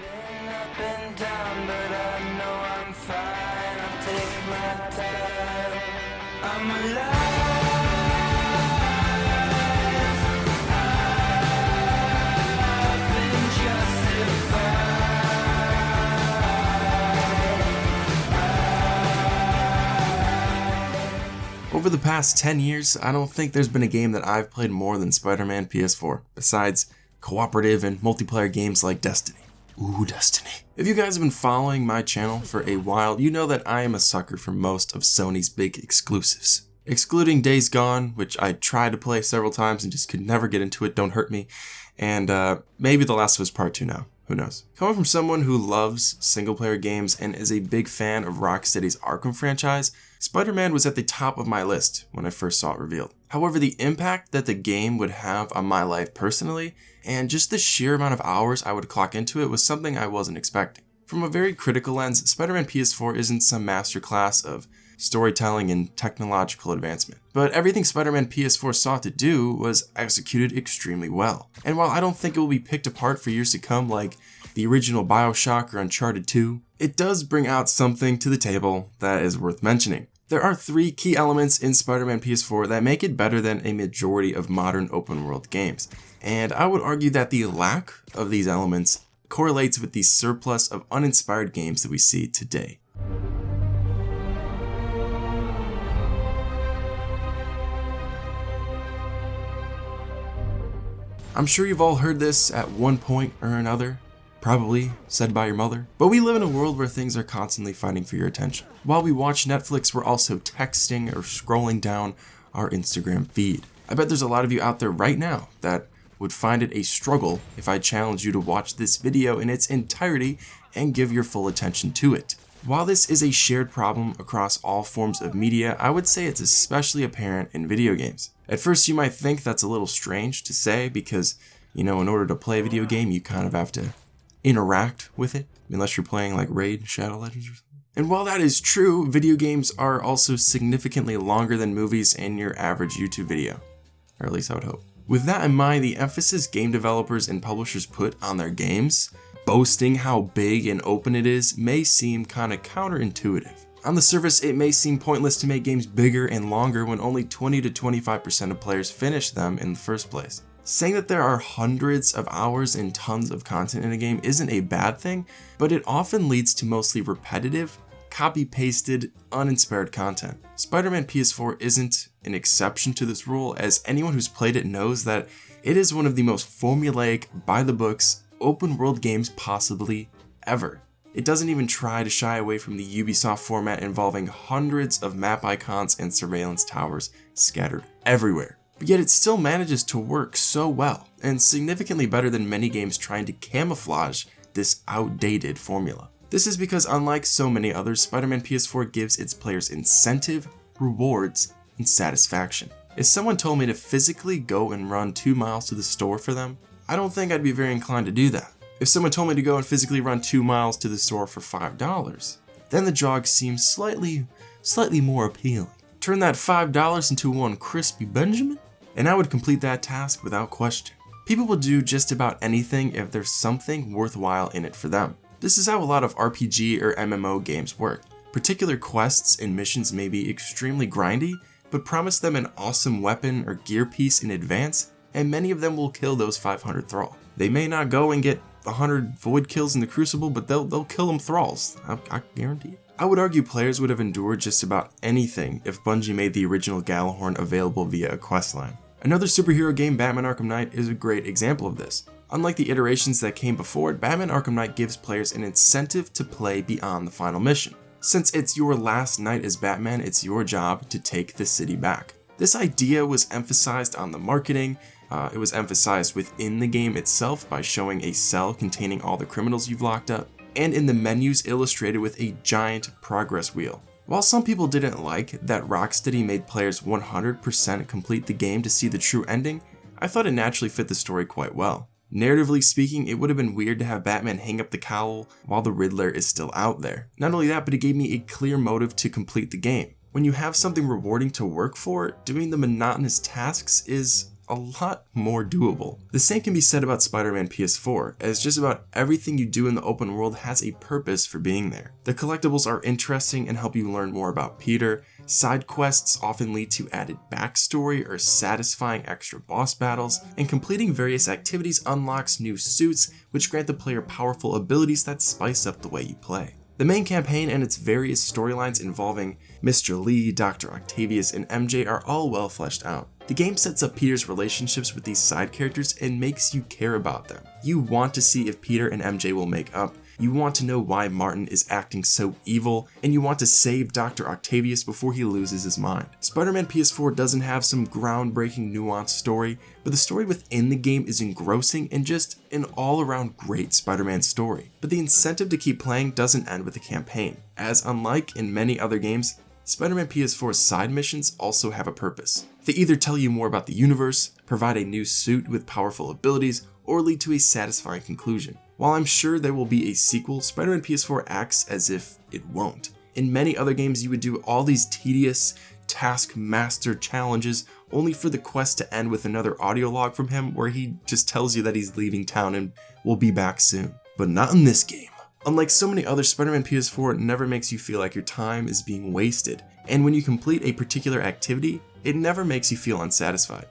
Been up and down, but I know I'm fine. I'll take my time. I'm alive. I've been justified. Over the past 10 years, I don't think there's been a game that I've played more than Spider-Man PS4, besides cooperative and multiplayer games like Destiny. Ooh, Destiny. If you guys have been following my channel for a while, you know that I am a sucker for most of Sony's big exclusives. Excluding Days Gone, which I tried to play several times and just could never get into it, don't hurt me, and maybe The Last of Us Part 2 now. Who knows? Coming from someone who loves single-player games and is a big fan of Rocksteady's Arkham franchise, Spider-Man was at the top of my list when I first saw it revealed. However, the impact that the game would have on my life personally, and just the sheer amount of hours I would clock into it was something I wasn't expecting. From a very critical lens, Spider-Man PS4 isn't some masterclass of storytelling and technological advancement. But everything Spider-Man PS4 sought to do was executed extremely well. And while I don't think it will be picked apart for years to come like the original BioShock or Uncharted 2, it does bring out something to the table that is worth mentioning. There are 3 key elements in Spider-Man PS4 that make it better than a majority of modern open-world games. And I would argue that the lack of these elements correlates with the surplus of uninspired games that we see today. I'm sure you've all heard this at one point or another, probably said by your mother, but we live in a world where things are constantly fighting for your attention. While we watch Netflix, we're also texting or scrolling down our Instagram feed. I bet there's a lot of you out there right now that would find it a struggle if I challenged you to watch this video in its entirety and give your full attention to it. While this is a shared problem across all forms of media, I would say it's especially apparent in video games. At first you might think that's a little strange to say because, in order to play a video game you kind of have to interact with it, unless you're playing like Raid, Shadow Legends or something. And while that is true, video games are also significantly longer than movies and your average YouTube video. Or at least I would hope. With that in mind, the emphasis game developers and publishers put on their games, boasting how big and open it is, may seem kinda counterintuitive. On the surface, it may seem pointless to make games bigger and longer when only 20 to 25% of players finish them in the first place. Saying that there are hundreds of hours and tons of content in a game isn't a bad thing, but it often leads to mostly repetitive, copy-pasted, uninspired content. Spider-Man PS4 isn't an exception to this rule, as anyone who's played it knows that it is one of the most formulaic, by-the-books, open-world games possibly ever. It doesn't even try to shy away from the Ubisoft format involving hundreds of map icons and surveillance towers scattered everywhere. But yet it still manages to work so well, and significantly better than many games trying to camouflage this outdated formula. This is because unlike so many others, Spider-Man PS4 gives its players incentive, rewards, and satisfaction. If someone told me to physically go and run 2 miles to the store for them, I don't think I'd be very inclined to do that. If someone told me to go and physically run 2 miles to the store for $5, then the jog seems slightly more appealing. Turn that $5 into one crispy Benjamin, and I would complete that task without question. People will do just about anything if there's something worthwhile in it for them. This is how a lot of RPG or MMO games work. Particular quests and missions may be extremely grindy, but promise them an awesome weapon or gear piece in advance, and many of them will kill those 500 thrall. They may not go and get 100 void kills in the Crucible, but they'll kill them thralls, I guarantee it. I would argue players would have endured just about anything if Bungie made the original Gjallarhorn available via a questline. Another superhero game, Batman Arkham Knight, is a great example of this. Unlike the iterations that came before it, Batman Arkham Knight gives players an incentive to play beyond the final mission. Since it's your last night as Batman, it's your job to take the city back. This idea was emphasized on the marketing, it was emphasized within the game itself by showing a cell containing all the criminals you've locked up, and in the menus illustrated with a giant progress wheel. While some people didn't like that Rocksteady made players 100% complete the game to see the true ending, I thought it naturally fit the story quite well. Narratively speaking, it would have been weird to have Batman hang up the cowl while the Riddler is still out there. Not only that, but it gave me a clear motive to complete the game. When you have something rewarding to work for, doing the monotonous tasks is a lot more doable. The same can be said about Spider-Man PS4, as just about everything you do in the open world has a purpose for being there. The collectibles are interesting and help you learn more about Peter, side quests often lead to added backstory or satisfying extra boss battles, and completing various activities unlocks new suits which grant the player powerful abilities that spice up the way you play. The main campaign and its various storylines involving Mr. Lee, Dr. Octavius, and MJ are all well fleshed out. The game sets up Peter's relationships with these side characters and makes you care about them. You want to see if Peter and MJ will make up, you want to know why Martin is acting so evil, and you want to save Dr. Octavius before he loses his mind. Spider-Man PS4 doesn't have some groundbreaking nuanced story, but the story within the game is engrossing and just an all-around great Spider-Man story. But the incentive to keep playing doesn't end with the campaign, as unlike in many other games, Spider-Man PS4's side missions also have a purpose. They either tell you more about the universe, provide a new suit with powerful abilities, or lead to a satisfying conclusion. While I'm sure there will be a sequel, Spider-Man PS4 acts as if it won't. In many other games, you would do all these tedious taskmaster challenges only for the quest to end with another audio log from him where he just tells you that he's leaving town and will be back soon. But not in this game. Unlike so many other, Spider-Man PS4 never makes you feel like your time is being wasted, and when you complete a particular activity, it never makes you feel unsatisfied.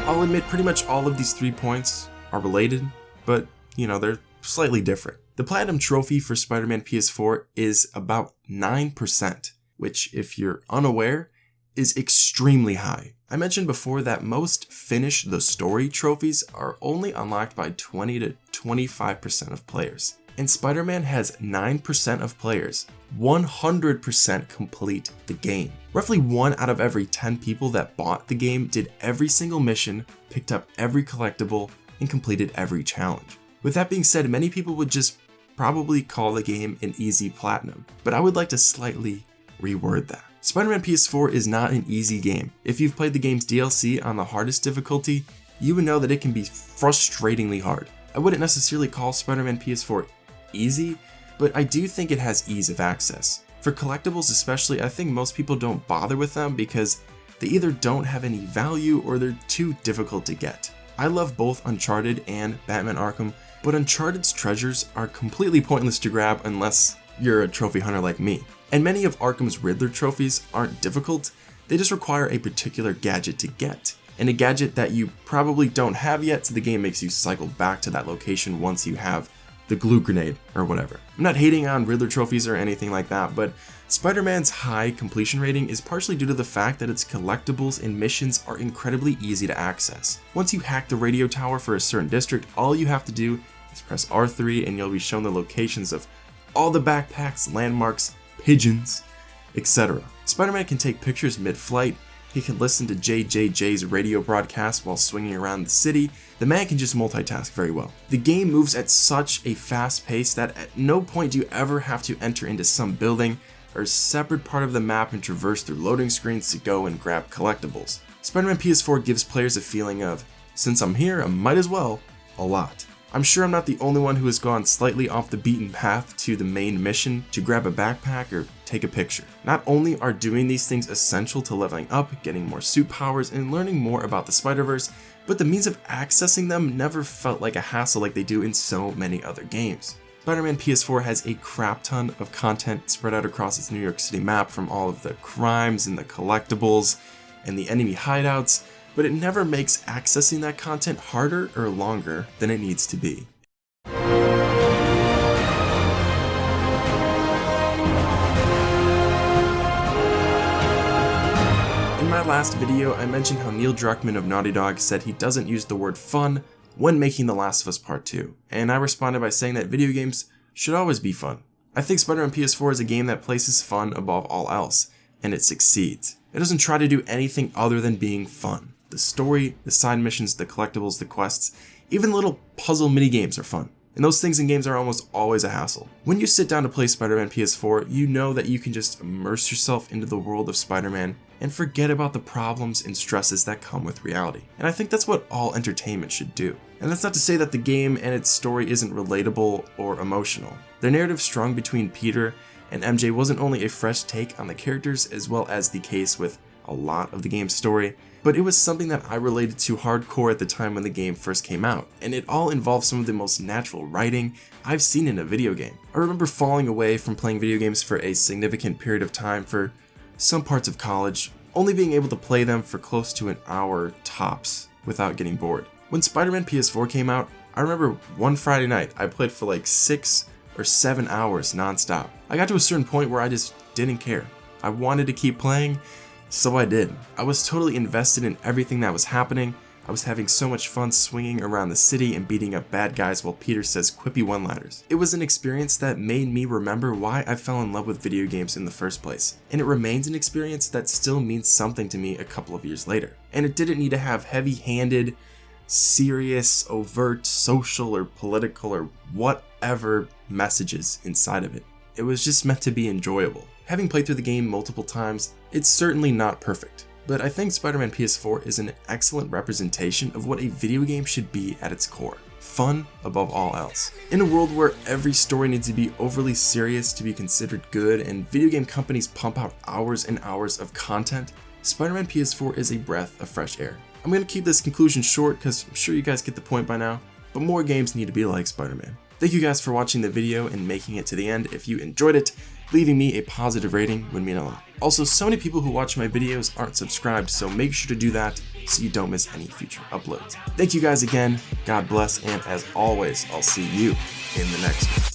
I'll admit pretty much all of these 3 points are related, but they're slightly different. The Platinum Trophy for Spider-Man PS4 is about 9%, which, if you're unaware, is extremely high. I mentioned before that most Finish the Story trophies are only unlocked by 20 to 25% of players. And Spider-Man has 9% of players 100% complete the game. Roughly 1 out of every 10 people that bought the game did every single mission, picked up every collectible, and completed every challenge. With that being said, many people would just probably call the game an easy platinum, but I would like to slightly reword that. Spider-Man PS4 is not an easy game. If you've played the game's DLC on the hardest difficulty, you would know that it can be frustratingly hard. I wouldn't necessarily call Spider-Man PS4 easy, but I do think it has ease of access. For collectibles especially, I think most people don't bother with them because they either don't have any value or they're too difficult to get. I love both Uncharted and Batman Arkham, but Uncharted's treasures are completely pointless to grab unless you're a trophy hunter like me. And many of Arkham's Riddler trophies aren't difficult, they just require a particular gadget to get. And a gadget that you probably don't have yet, so the game makes you cycle back to that location once you have the glue grenade or whatever. I'm not hating on Riddler trophies or anything like that, but Spider-Man's high completion rating is partially due to the fact that its collectibles and missions are incredibly easy to access. Once you hack the radio tower for a certain district, all you have to do is press R3 and you'll be shown the locations of all the backpacks, landmarks, pigeons, etc. Spider-Man can take pictures mid-flight, he can listen to JJJ's radio broadcast while swinging around the city. The man can just multitask very well. The game moves at such a fast pace that at no point do you ever have to enter into some building or separate part of the map and traverse through loading screens to go and grab collectibles. Spider-Man PS4 gives players a feeling of, since I'm here, I might as well, a lot. I'm sure I'm not the only one who has gone slightly off the beaten path to the main mission to grab a backpack or take a picture. Not only are doing these things essential to leveling up, getting more suit powers, and learning more about the Spider-Verse, but the means of accessing them never felt like a hassle like they do in so many other games. Spider-Man PS4 has a crap ton of content spread out across its New York City map, from all of the crimes and the collectibles and the enemy hideouts, but it never makes accessing that content harder or longer than it needs to be. In my last video, I mentioned how Neil Druckmann of Naughty Dog said he doesn't use the word fun when making The Last of Us Part 2, and I responded by saying that video games should always be fun. I think Spider-Man PS4 is a game that places fun above all else, and it succeeds. It doesn't try to do anything other than being fun. The story, the side missions, the collectibles, the quests, even little puzzle mini-games are fun. And those things in games are almost always a hassle. When you sit down to play Spider-Man PS4, you know that you can just immerse yourself into the world of Spider-Man and forget about the problems and stresses that come with reality. And I think that's what all entertainment should do. And that's not to say that the game and its story isn't relatable or emotional. The narrative strung between Peter and MJ wasn't only a fresh take on the characters as well as the case with a lot of the game's story, but it was something that I related to hardcore at the time when the game first came out, and it all involved some of the most natural writing I've seen in a video game. I remember falling away from playing video games for a significant period of time for some parts of college, only being able to play them for close to an hour tops without getting bored. When Spider-Man PS4 came out, I remember one Friday night I played for like 6 or 7 hours non-stop. I got to a certain point where I just didn't care. I wanted to keep playing, so I did. I was totally invested in everything that was happening. I was having so much fun swinging around the city and beating up bad guys while Peter says quippy one-liners. It was an experience that made me remember why I fell in love with video games in the first place. And it remains an experience that still means something to me a couple of years later. And it didn't need to have heavy-handed, serious, overt, social or political or whatever messages inside of it. It was just meant to be enjoyable. Having played through the game multiple times, it's certainly not perfect, but I think Spider-Man PS4 is an excellent representation of what a video game should be at its core. Fun above all else. In a world where every story needs to be overly serious to be considered good and video game companies pump out hours and hours of content, Spider-Man PS4 is a breath of fresh air. I'm going to keep this conclusion short because I'm sure you guys get the point by now, but more games need to be like Spider-Man. Thank you guys for watching the video and making it to the end. If you enjoyed it, leaving me a positive rating would mean a lot. Also, so many people who watch my videos aren't subscribed, so make sure to do that so you don't miss any future uploads. Thank you guys again, God bless, and as always, I'll see you in the next one.